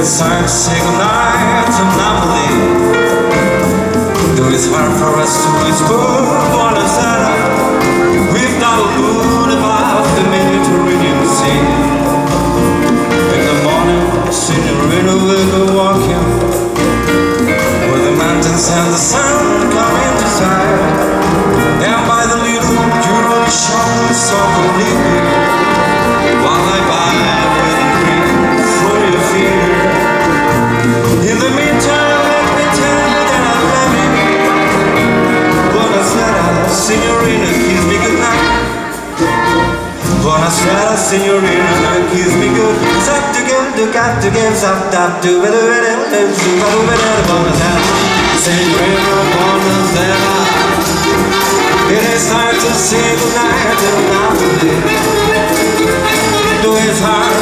It's time to say goodnight to Napoli. Though it's hard for us to whisper Buonasera, we've got a moon above the Mediterranean Sea. In the morning, Signorina will go walking where the mountains and the sun come into sight. And by the little jewelry shop we saw completely, while I buy with a cream for your feet. In the meantime, let me tell you that I love you. Buonasera, Signorina, kiss me goodnight. Buonasera, Signorina, kiss me good. Zap to get, to got to get, zap tap to better, Buonasera, Signorina, buonasera. It is time to say goodnight to Napoli. Though it's hard